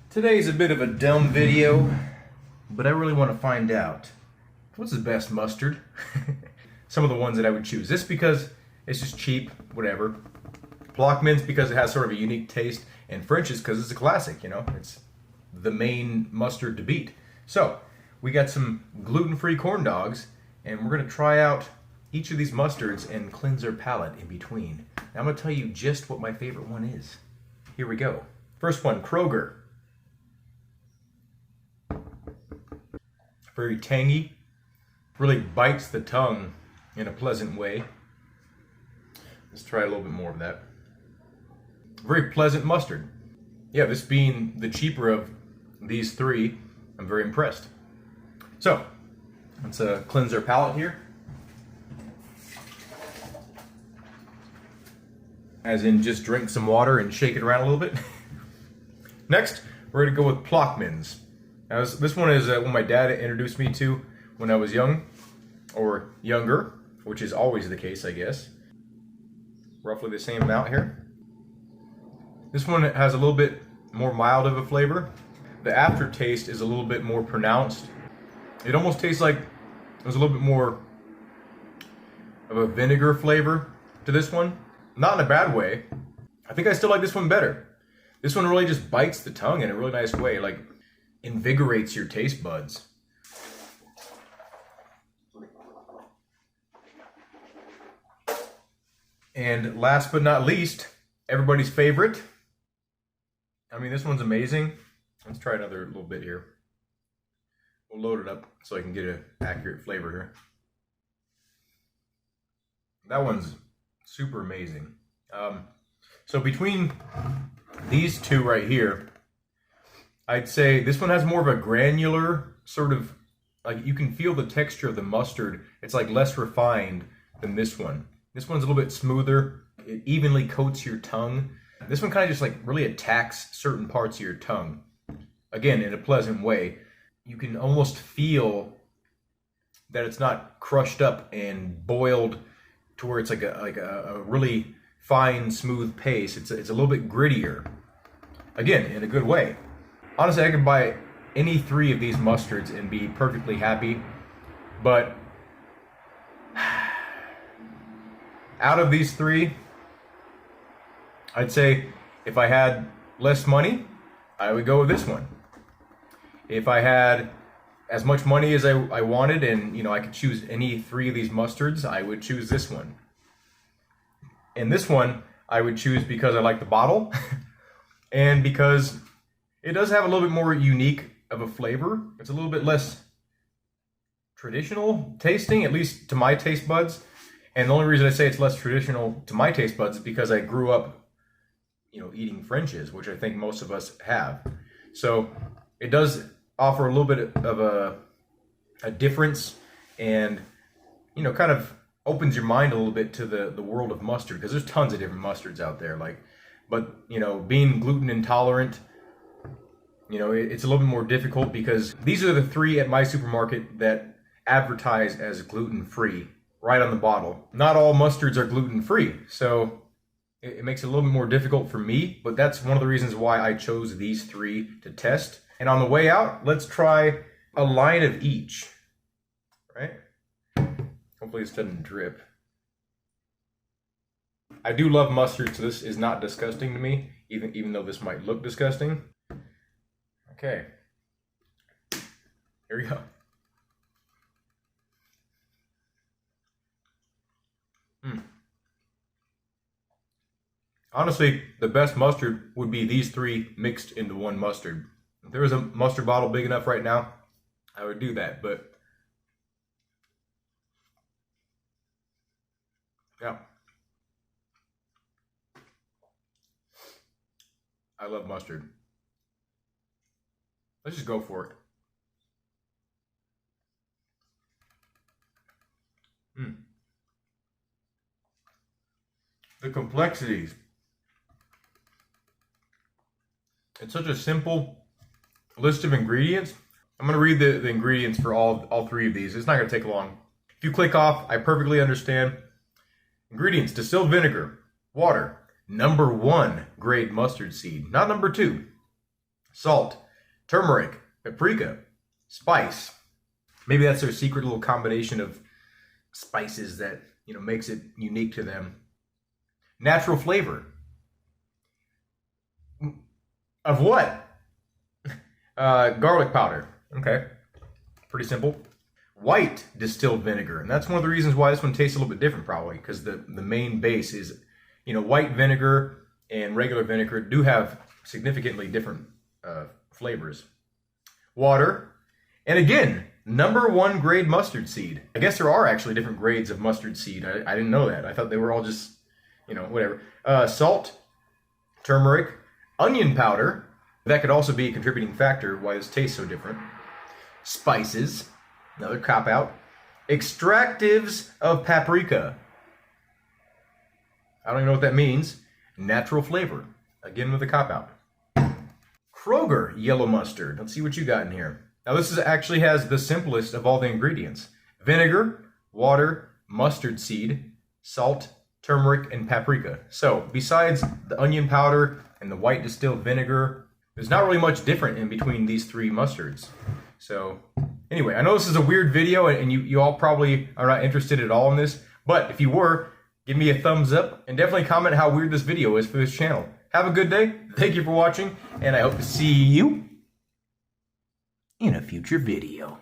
Today's a bit of a dumb video, but I really want to find out what's the best mustard. Some of the ones that I would choose. This because it's just cheap, whatever. Plaquemines because it has sort of a unique taste, and French's because it's a classic, you know? It's the main mustard to beat. So, we got some gluten-free corn dogs, and we're going to try out each of these mustards and cleanse our palate in between. Now, I'm going to tell you just what my favorite one is. Here we go. First one, Kroger. Very tangy, really bites the tongue in a pleasant way. Let's try a little bit more of that. Very pleasant mustard. Yeah, this being the cheaper of these three, I'm very impressed. So, let's cleanse our palate here. As in, just drink some water and shake it around a little bit. Next, we're going to go with Plaquemines. Now, this one is one my dad introduced me to when I was young, or younger, which is always the case, I guess. Roughly the same amount here. This one has a little bit more mild of a flavor. The aftertaste is a little bit more pronounced. It almost tastes like there's a little bit more of a vinegar flavor to this one. Not in a bad way. I think I still like this one better. This one really just bites the tongue in a really nice way, like invigorates your taste buds. And last but not least, everybody's favorite. I mean, this one's amazing. Let's try another little bit here. We'll load it up so I can get an accurate flavor here. That one's super amazing. So between these two right here, I'd say this one has more of a granular sort of, like you can feel the texture of the mustard. It's like less refined than this one. This one's a little bit smoother. It evenly coats your tongue. This one kind of just like really attacks certain parts of your tongue. Again, in a pleasant way. You can almost feel that it's not crushed up and boiled to where it's like a really fine, smooth paste. It's a little bit grittier. Again, in a good way. Honestly, I could buy any three of these mustards and be perfectly happy. But out of these three, I'd say if I had less money, I would go with this one. If I had as much money as I wanted and I could choose any three of these mustards, I would choose this one. And this one I would choose because I like the bottle and because it does have a little bit more unique of a flavor. It's a little bit less traditional tasting, at least to my taste buds. And the only reason I say it's less traditional to my taste buds is because I grew up, eating French's, which I think most of us have. So it does offer a little bit of a difference and, kind of opens your mind a little bit to the world of mustard, because there's tons of different mustards out there. But being gluten intolerant, it's a little bit more difficult because these are the three at my supermarket that advertise as gluten-free right on the bottle. Not all mustards are gluten-free, so it makes it a little bit more difficult for me, but that's one of the reasons why I chose these three to test. And on the way out, let's try a line of each, right? Hopefully this doesn't drip. I do love mustard, so this is not disgusting to me, even though this might look disgusting. Okay, here we go. Honestly, the best mustard would be these three mixed into one mustard. If there was a mustard bottle big enough right now, I would do that, but yeah. I love mustard. Let's just go for it. The complexities. It's such a simple list of ingredients. I'm going to read the ingredients for all three of these. It's not going to take long. If you click off, I perfectly understand. Ingredients: distilled vinegar, water, number 1 grade mustard seed, not number 2. salt, turmeric, paprika, spice. Maybe that's their secret little combination of spices that, makes it unique to them. Natural flavor. Of what? Garlic powder. Okay. Pretty simple. White distilled vinegar. And that's one of the reasons why this one tastes a little bit different, probably, because the main base is, white vinegar and regular vinegar do have significantly different flavors. Water. And again, #1 grade mustard seed. I guess there are actually different grades of mustard seed. I didn't know that. I thought they were all just, whatever. Salt, turmeric, onion powder. That could also be a contributing factor why this tastes so different. Spices, another cop-out. Extractives of paprika. I don't even know what that means. Natural flavor, again with a cop-out. Kroger yellow mustard. Let's see what you got in here. Now this actually has the simplest of all the ingredients. Vinegar, water, mustard seed, salt, turmeric, and paprika. So besides the onion powder and the white distilled vinegar, there's not really much different in between these three mustards. So anyway, I know this is a weird video and you all probably are not interested at all in this, but if you were, give me a thumbs up and definitely comment how weird this video is for this channel. Have a good day. Thank you for watching, and I hope to see you in a future video.